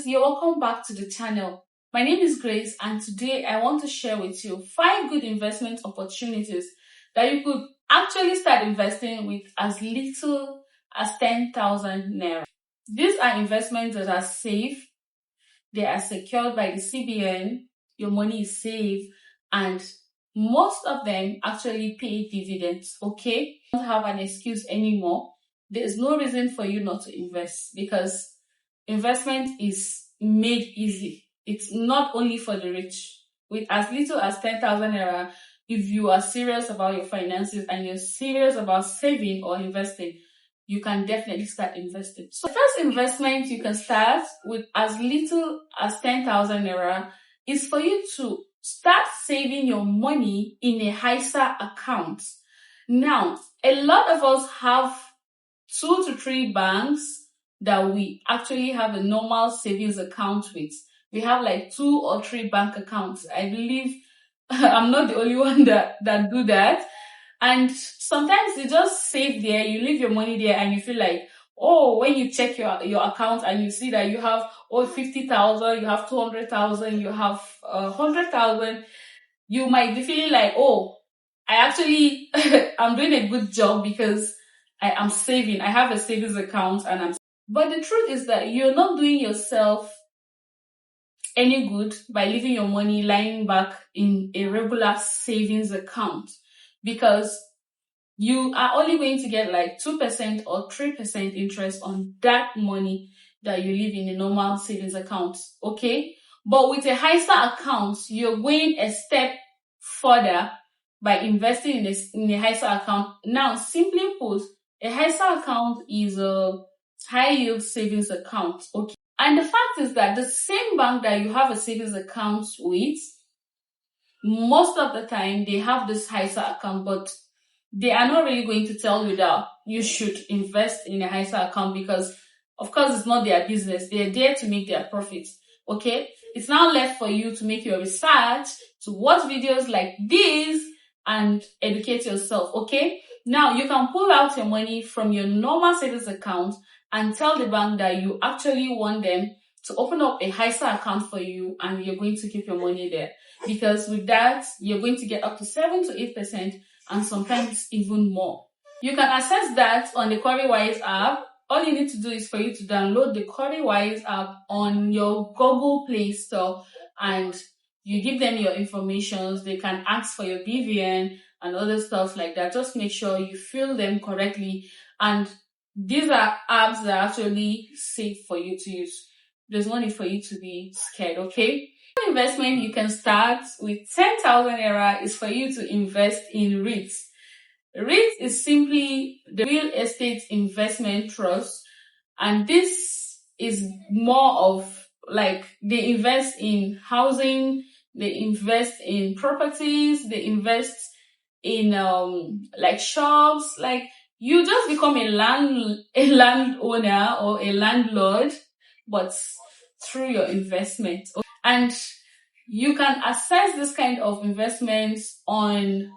guys, you're welcome back to the channel. My name is Grace and today I want to share with you 5 good investment opportunities that you could actually start investing with as little as 10,000 naira. These are investments that are safe, they are secured by the CBN, your money is safe, and most of them actually pay dividends, okay? You don't have an excuse anymore. There's no reason for you not to invest because investment is made easy. It's not only for the rich. With as little as 10,000 naira, if you are serious about your finances and you're serious about saving or investing, you can definitely start investing. So first investment you can start with as little as 10,000 naira is for you to start saving your money in a HISA account. Now, a lot of us have 2 to 3 banks that we actually have a normal savings account with. We have like 2 or 3 bank accounts. I believe I'm not the only one that do that. And sometimes you just save there, you leave your money there and you feel like, oh, when you check your account and you see that you have 50,000, you have 200,000, you have 100,000, you might be feeling like, oh, I actually I'm doing a good job because I am saving. I have a savings account and but the truth is that you're not doing yourself any good by leaving your money lying back in a regular savings account, because you are only going to get like 2% or 3% interest on that money that you leave in a normal savings account, okay? But with a HISA account, you're going a step further by investing in a HISA account. Now, simply put, a HISA account is a high yield savings account, okay? And the fact is that the same bank that you have a savings account with, most of the time they have this HISA account, but they are not really going to tell you that you should invest in a HISA account because, of course, it's not their business. They're there to make their profits, okay? It's now left for you to make your research, to watch videos like this and educate yourself, okay? Now, you can pull out your money from your normal savings account and tell the bank that you actually want them to open up a HISA account for you and you're going to keep your money there. Because with that, you're going to get up to 7 to 8% and sometimes even more. You can access that on the Cowrywise app. All you need to do is for you to download the Cowrywise app on your Google Play Store and you give them your information. They can ask for your BVN and other stuff like that. Just make sure you fill them correctly, and these are apps that are actually safe for you to use. There's no need for you to be scared, okay? Investment you can start with 10,000 naira is for you to invest in REITs. REIT is simply the real estate investment trust, and this is more of like they invest in housing, they invest in properties, they invest in like shops. Like you just become a landowner or a landlord, but through your investment. And you can access this kind of investments on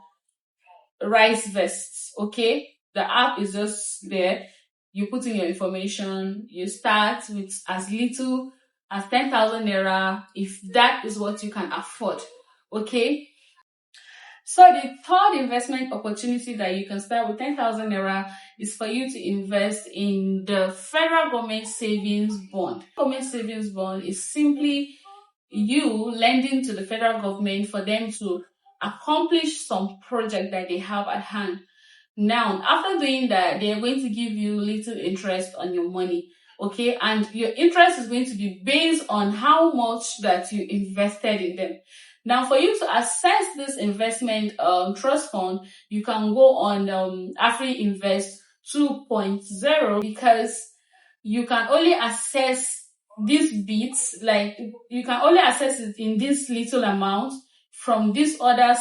RiseVest, okay? The app is just there. You put in your information, you start with as little as 10,000 naira if that is what you can afford, okay? So the third investment opportunity that you can start with 10,000 naira is for you to invest in the federal government savings bond. Government savings bond is simply you lending to the federal government for them to accomplish some project that they have at hand. Now, after doing that, they're going to give you little interest on your money, okay? And your interest is going to be based on how much that you invested in them. Now, for you to access this investment trust fund, you can go on AfriInvest 2.0 because you can only access these bits, like you can only access it in this little amount from these other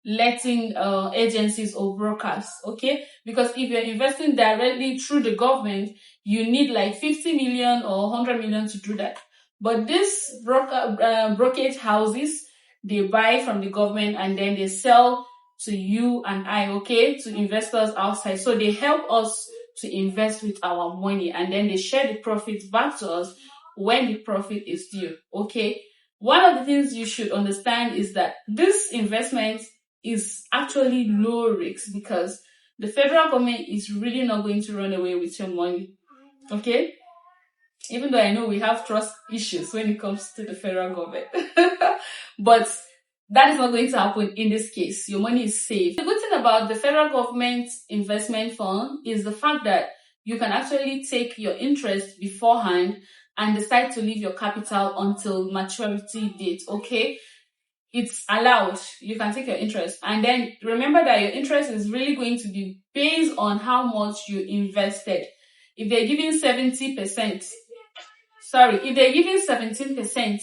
letting agencies or brokers, okay? Because if you're investing directly through the government, you need like 50 million or 100 million to do that. But these brokerage houses, they buy from the government and then they sell to you and I, okay, to investors outside. So they help us to invest with our money and then they share the profits back to us when the profit is due. Okay, one of the things you should understand is that this investment is actually low risk because the federal government is really not going to run away with your money. Okay, even though I know we have trust issues when it comes to the federal government, but that is not going to happen in this case. Your money is safe. The good thing about the federal government investment fund is the fact that you can actually take your interest beforehand and decide to leave your capital until maturity date. Okay, it's allowed. You can take your interest, and then remember that your interest is really going to be based on how much you invested. If they're giving 70%, if they're giving 17%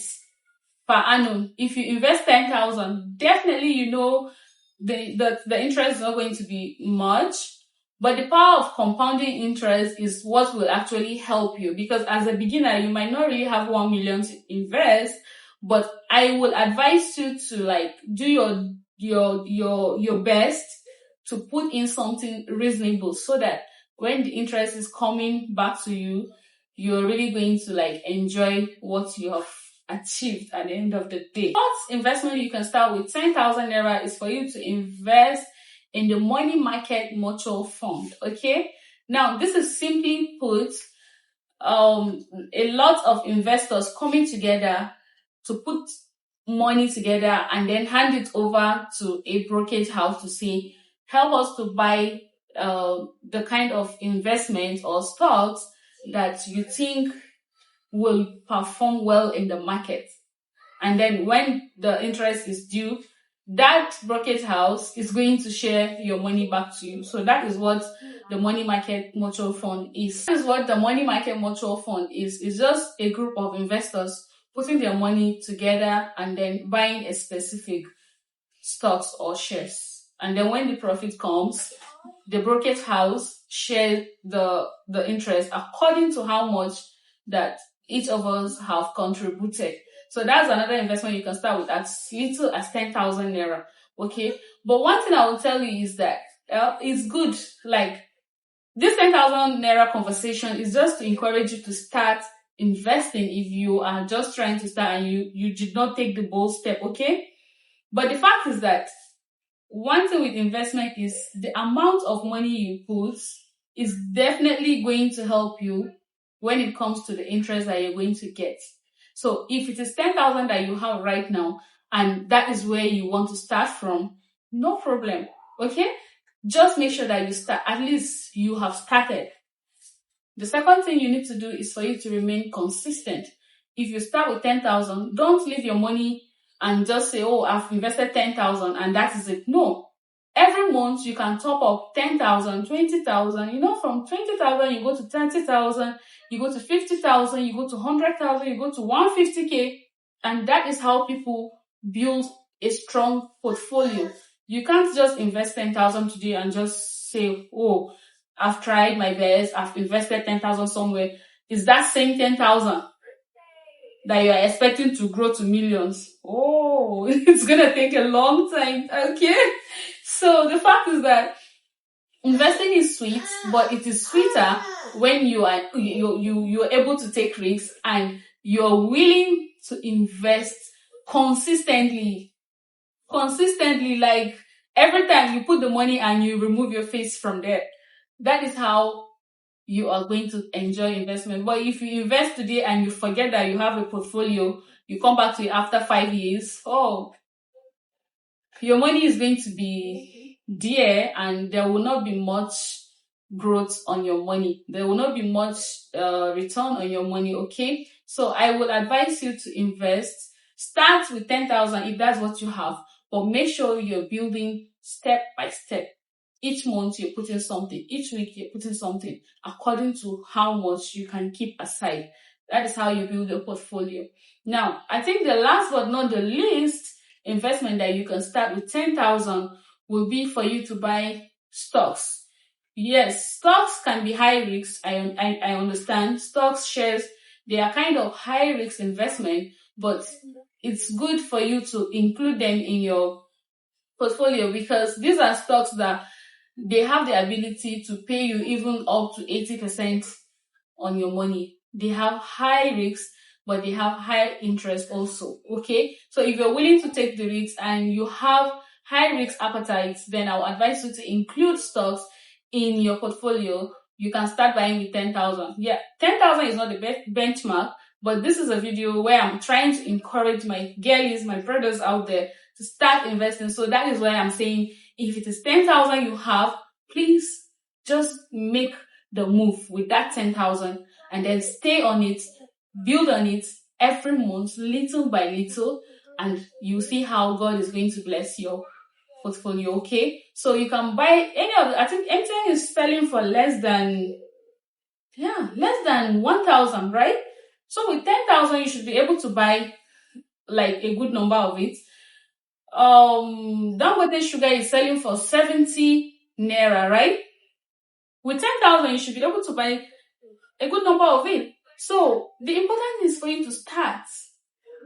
per annum, if you invest 10,000, definitely you know the interest is not going to be much. But the power of compounding interest is what will actually help you, because as a beginner, you might not really have 1 million to invest, but I will advise you to do your best to put in something reasonable so that when the interest is coming back to you, you're really going to enjoy what you have achieved at the end of the day. First investment you can start with 10,000 naira is for you to invest in the money market mutual fund. Okay, now this is simply put a lot of investors coming together to put money together and then hand it over to a brokerage house to say, help us to buy the kind of investment or stocks that you think will perform well in the market. And then when the interest is due, that brokerage house is going to share your money back to you. So that is what the money market mutual fund is. That is what the money market mutual fund is. It's just a group of investors putting their money together and then buying a specific stocks or shares. And then when the profit comes, the brokerage house shares the interest according to how much that each of us have contributed. So that's another investment you can start with as little as 10,000 naira. Okay, but one thing I will tell you is that it's good. This 10,000 naira conversation is just to encourage you to start investing if you are just trying to start and you did not take the bold step. Okay, but the fact is that one thing with investment is the amount of money you put is definitely going to help you when it comes to the interest that you're going to get. So if it is 10,000 that you have right now and that is where you want to start from, no problem. Okay, just make sure that you start, at least you have started. The second thing you need to do is for you to remain consistent. If you start with 10,000, don't leave your money and just say, oh, I've invested 10,000 and that is it. No. Every month you can top up 10,000, 20,000. From 20,000 you go to 30,000, you go to 50,000, you go to 100,000, you go to 150K, and that is how people build a strong portfolio. You can't just invest 10,000 today and just say, oh, I've tried my best, I've invested 10,000 somewhere. Is that same 10,000 that you are expecting to grow to millions? Oh, it's gonna take a long time. Okay, so the fact is that investing is sweet, but it is sweeter when you're able to take risks and you're willing to invest consistently. Like every time you put the money and you remove your face from there. That is how you are going to enjoy investment. But if you invest today and you forget that you have a portfolio, you come back to it after 5 years, your money is going to be dear and there will not be much growth on your money. There will not be much return on your money. Okay, so I would advise you to invest. Start with 10,000 if that's what you have, but make sure you're building step by step. Each month you're putting something, each week you're putting something according to how much you can keep aside. That is how you build your portfolio. Now, I think the last but not the least investment that you can start with 10,000 will be for you to buy stocks. Yes, stocks can be high risk. I understand. Stocks, shares, they are kind of high risk investment, but it's good for you to include them in your portfolio because these are stocks that they have the ability to pay you even up to 80% on your money. they have high risks, but they have high interest also. Okay, so if you're willing to take the risks and you have high risk appetites, then I'll advise you to include stocks in your portfolio. You can start buying with 10,000. Yeah, 10,000 is not the benchmark, but this is a video where I'm trying to encourage my girlies, my brothers out there to start investing. So that is why I'm saying, if it is 10,000 you have, please just make the move with that 10,000 and then stay on it, build on it every month, little by little, and you see how God is going to bless your portfolio. Okay, so you can buy any of the, I think MTN is selling for less than 1,000, right? So with 10,000 you should be able to buy like a good number of it. Dangote Sugar is selling for 70 naira, right? With 10,000 you should be able to buy a good number of it. So the important is for you to start.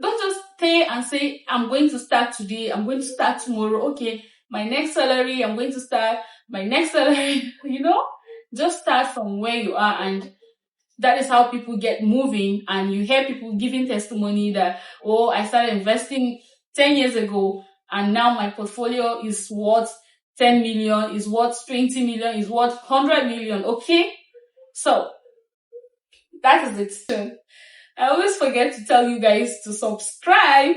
Don't just stay and say, I'm going to start today, I'm going to start tomorrow. Okay, my next salary, I'm going to start my next salary. Just start from where you are, and that is how people get moving. And you hear people giving testimony that, oh, I started investing 10 years ago and now my portfolio is worth 10 million, is worth 20 million, is worth 100 million. Okay, so that is it. I always forget to tell you guys to subscribe.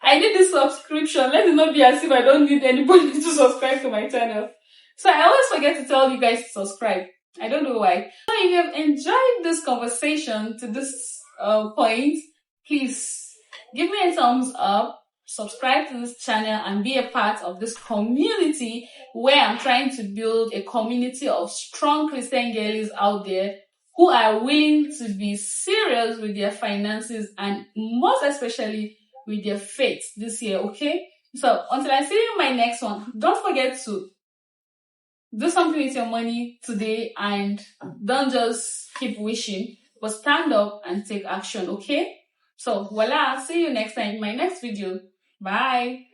I need this subscription. Let it not be as if I don't need anybody to subscribe to my channel. So I always forget to tell you guys to subscribe. I don't know why. So if you have enjoyed this conversation to this point, please give me a thumbs up, subscribe to this channel, and be a part of this community where I'm trying to build a community of strong Christian girls out there who are willing to be serious with their finances and most especially with their faith this year. Okay, so until I see you in my next one, don't forget to do something with your money today and don't just keep wishing, but stand up and take action. Okay, so voila, see you next time in my next video. Bye.